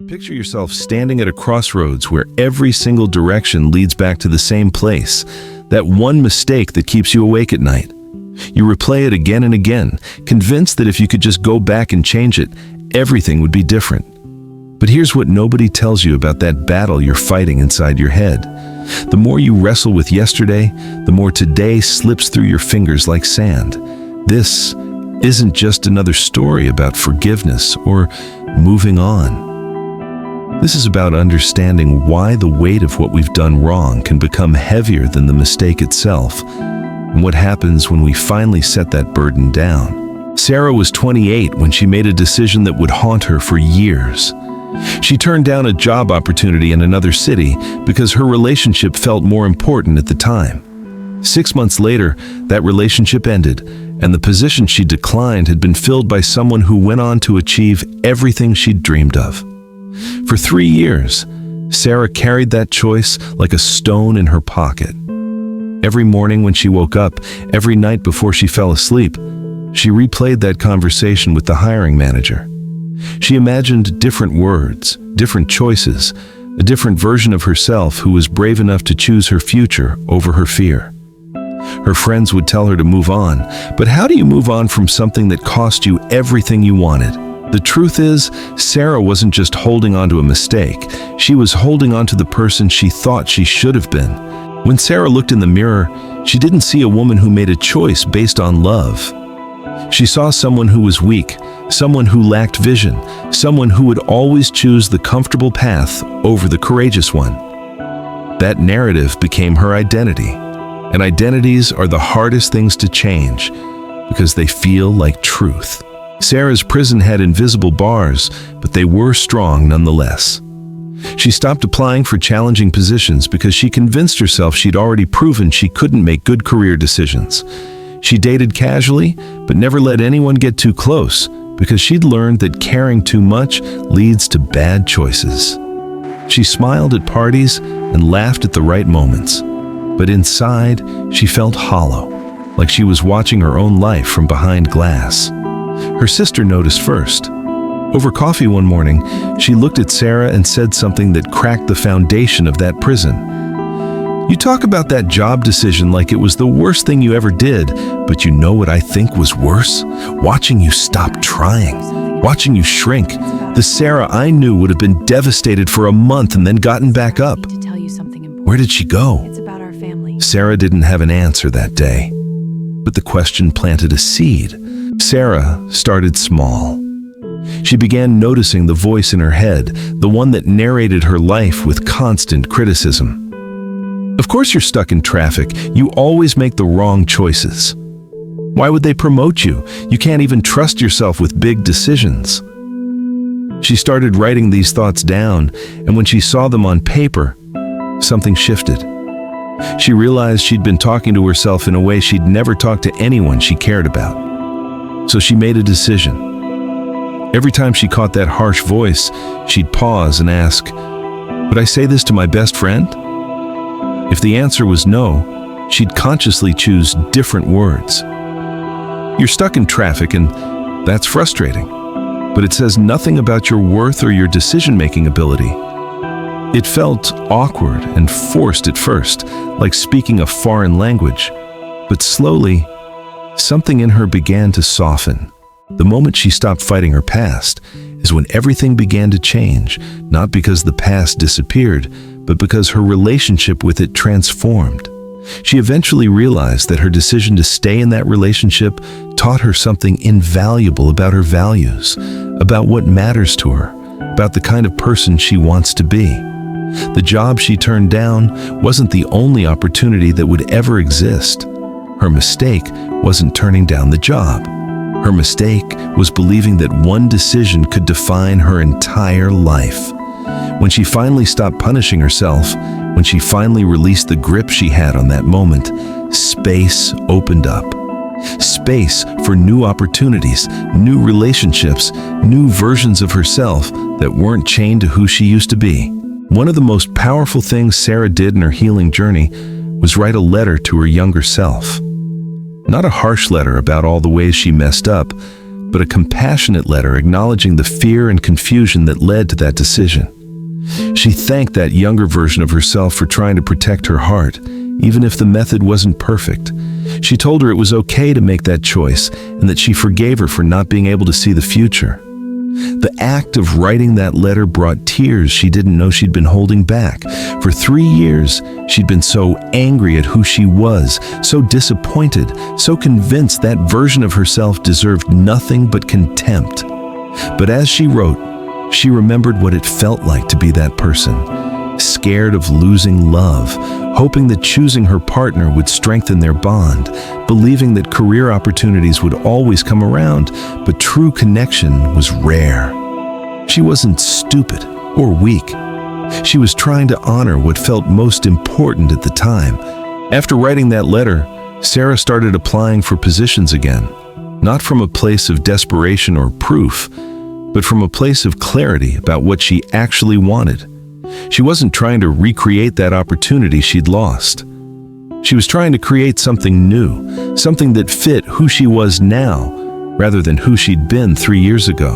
Picture yourself standing at a crossroads where every single direction leads back to the same place, that one mistake that keeps you awake at night. You replay it again and again, convinced that if you could just go back and change it, everything would be different. But here's what nobody tells you about that battle you're fighting inside your head. The more you wrestle with yesterday, the more today slips through your fingers like sand. This isn't just another story about forgiveness or moving on. This is about understanding why the weight of what we've done wrong can become heavier than the mistake itself, and what happens when we finally set that burden down. Sarah was 28 when she made a decision that would haunt her for years. She turned down a job opportunity in another city because her relationship felt more important at the time. 6 months later, that relationship ended, and the position she declined had been filled by someone who went on to achieve everything she'd dreamed of. For 3 years, Sarah carried that choice like a stone in her pocket. Every morning when she woke up, every night before she fell asleep, she replayed that conversation with the hiring manager. She imagined different words, different choices, a different version of herself who was brave enough to choose her future over her fear. Her friends would tell her to move on, but how do you move on from something that cost you everything you wanted? The truth is, Sarah wasn't just holding on to a mistake. She was holding on to the person she thought she should have been. When Sarah looked in the mirror, she didn't see a woman who made a choice based on love. She saw someone who was weak, someone who lacked vision, someone who would always choose the comfortable path over the courageous one. That narrative became her identity. And identities are the hardest things to change because they feel like truth. Sarah's prison had invisible bars, but they were strong nonetheless. She stopped applying for challenging positions because she convinced herself she'd already proven she couldn't make good career decisions. She dated casually, but never let anyone get too close because she'd learned that caring too much leads to bad choices. She smiled at parties and laughed at the right moments, but inside she felt hollow, like she was watching her own life from behind glass. Her sister noticed first. Over coffee one morning, she looked at Sarah and said something that cracked the foundation of that prison. "You talk about that job decision like it was the worst thing you ever did, but you know what I think was worse? Watching you stop trying, watching you shrink. The Sarah I knew would have been devastated for a month and then gotten back up." Where did she go? It's about our family. Sarah didn't have an answer that day, but the question planted a seed. Sarah started small. She began noticing the voice in her head, the one that narrated her life with constant criticism. "Of course you're stuck in traffic. You always make the wrong choices. Why would they promote you? You can't even trust yourself with big decisions." She started writing these thoughts down, and when she saw them on paper, something shifted. She realized she'd been talking to herself in a way she'd never talked to anyone she cared about. So she made a decision. Every time she caught that harsh voice, she'd pause and ask, "Would I say this to my best friend?" If the answer was no, she'd consciously choose different words. You're stuck in traffic, and that's frustrating, but it says nothing about your worth or your decision-making ability. It felt awkward and forced at first, like speaking a foreign language, but slowly, something in her began to soften. The moment she stopped fighting her past is when everything began to change, not because the past disappeared, but because her relationship with it transformed. She eventually realized that her decision to stay in that relationship taught her something invaluable about her values, about what matters to her, about the kind of person she wants to be. The job she turned down wasn't the only opportunity that would ever exist. Her mistake wasn't turning down the job. Her mistake was believing that one decision could define her entire life. When she finally stopped punishing herself, when she finally released the grip she had on that moment, space opened up. Space for new opportunities, new relationships, new versions of herself that weren't chained to who she used to be. One of the most powerful things Sarah did in her healing journey was write a letter to her younger self. Not a harsh letter about all the ways she messed up, but a compassionate letter acknowledging the fear and confusion that led to that decision. She thanked that younger version of herself for trying to protect her heart, even if the method wasn't perfect. She told her it was okay to make that choice and that she forgave her for not being able to see the future. The act of writing that letter brought tears she didn't know she'd been holding back. For 3 years, she'd been so angry at who she was, so disappointed, so convinced that version of herself deserved nothing but contempt. But as she wrote, she remembered what it felt like to be that person, scared of losing love, hoping that choosing her partner would strengthen their bond, believing that career opportunities would always come around, but true connection was rare. She wasn't stupid or weak. She was trying to honor what felt most important at the time. After writing that letter, Sarah started applying for positions again, not from a place of desperation or proof, but from a place of clarity about what she actually wanted. She wasn't trying to recreate that opportunity she'd lost. She was trying to create something new, something that fit who she was now, rather than who she'd been 3 years ago.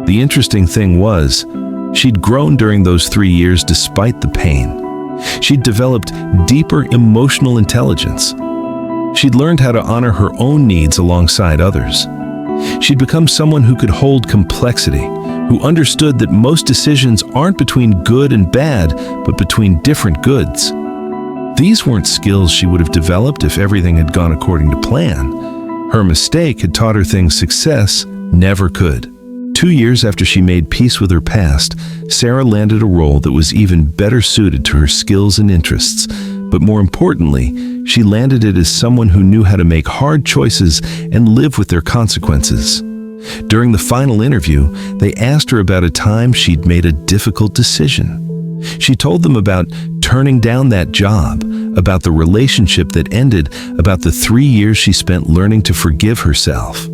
The interesting thing was, she'd grown during those 3 years despite the pain. She'd developed deeper emotional intelligence. She'd learned how to honor her own needs alongside others. She'd become someone who could hold complexity, who understood that most decisions aren't between good and bad, but between different goods. These weren't skills she would have developed if everything had gone according to plan. Her mistake had taught her things success never could. 2 years after she made peace with her past, Sarah landed a role that was even better suited to her skills and interests. But more importantly, she landed it as someone who knew how to make hard choices and live with their consequences. During the final interview, they asked her about a time she'd made a difficult decision. She told them about turning down that job, about the relationship that ended, about the 3 years she spent learning to forgive herself.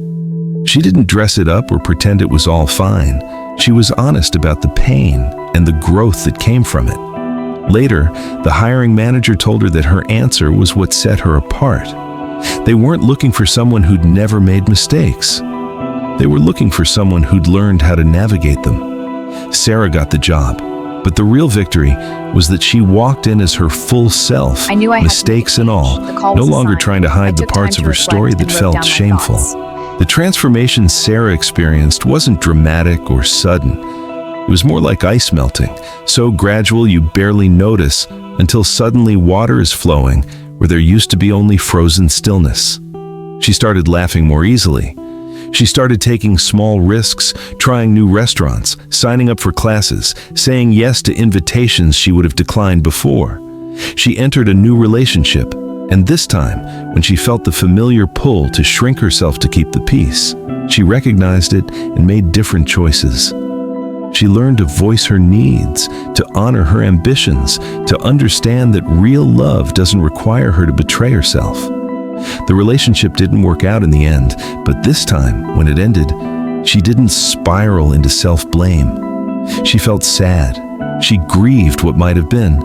She didn't dress it up or pretend it was all fine. She was honest about the pain and the growth that came from it. Later, the hiring manager told her that her answer was what set her apart. They weren't looking for someone who'd never made mistakes. They were looking for someone who'd learned how to navigate them. Sarah got the job, but the real victory was that she walked in as her full self, mistakes and all, no longer trying to hide the parts of her story that felt shameful. The transformation Sarah experienced wasn't dramatic or sudden. It was more like ice melting, so gradual you barely notice until suddenly water is flowing where there used to be only frozen stillness. She started laughing more easily. She started taking small risks, trying new restaurants, signing up for classes, saying yes to invitations she would have declined before. She entered a new relationship, and this time, when she felt the familiar pull to shrink herself to keep the peace, she recognized it and made different choices. She learned to voice her needs, to honor her ambitions, to understand that real love doesn't require her to betray herself. The relationship didn't work out in the end, but this time, when it ended, she didn't spiral into self-blame. She felt sad. She grieved what might have been,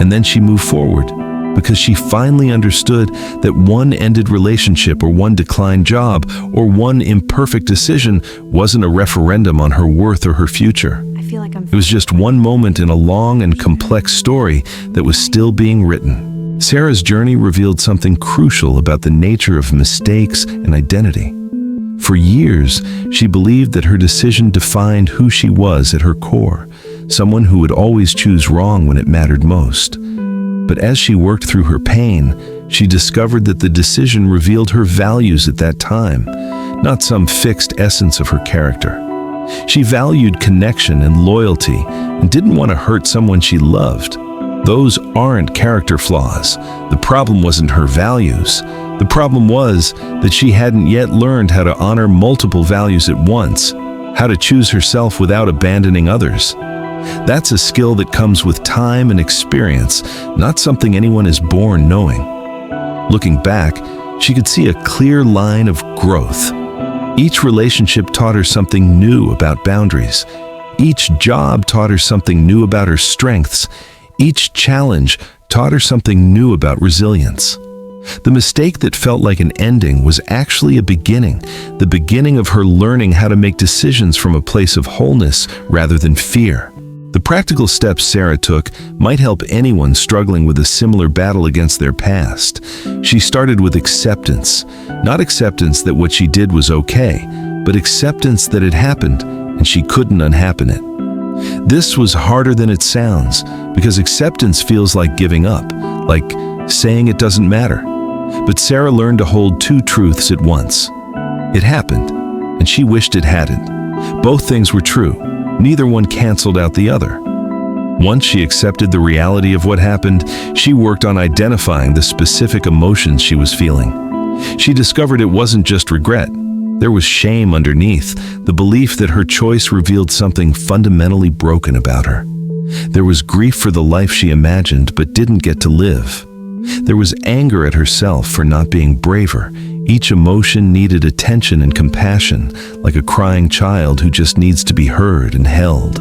and then she moved forward because she finally understood that one ended relationship or one declined job or one imperfect decision wasn't a referendum on her worth or her future. It was just one moment in a long and complex story that was still being written. Sarah's journey revealed something crucial about the nature of mistakes and identity. For years, she believed that her decision defined who she was at her core, someone who would always choose wrong when it mattered most. But as she worked through her pain, she discovered that the decision revealed her values at that time, not some fixed essence of her character. She valued connection and loyalty and didn't want to hurt someone she loved. Those aren't character flaws. The problem wasn't her values. The problem was that she hadn't yet learned how to honor multiple values at once, how to choose herself without abandoning others. That's a skill that comes with time and experience, not something anyone is born knowing. Looking back, she could see a clear line of growth. Each relationship taught her something new about boundaries. Each job taught her something new about her strengths. Each challenge taught her something new about resilience. The mistake that felt like an ending was actually a beginning, the beginning of her learning how to make decisions from a place of wholeness rather than fear. The practical steps Sarah took might help anyone struggling with a similar battle against their past. She started with acceptance, not acceptance that what she did was okay, but acceptance that it happened and she couldn't unhappen it. This was harder than it sounds, because acceptance feels like giving up, like saying it doesn't matter. But Sarah learned to hold two truths at once. It happened, and she wished it hadn't. Both things were true. Neither one canceled out the other. Once she accepted the reality of what happened, she worked on identifying the specific emotions she was feeling. She discovered it wasn't just regret. There was shame underneath, the belief that her choice revealed something fundamentally broken about her. There was grief for the life she imagined but didn't get to live. There was anger at herself for not being braver. Each emotion needed attention and compassion, like a crying child who just needs to be heard and held.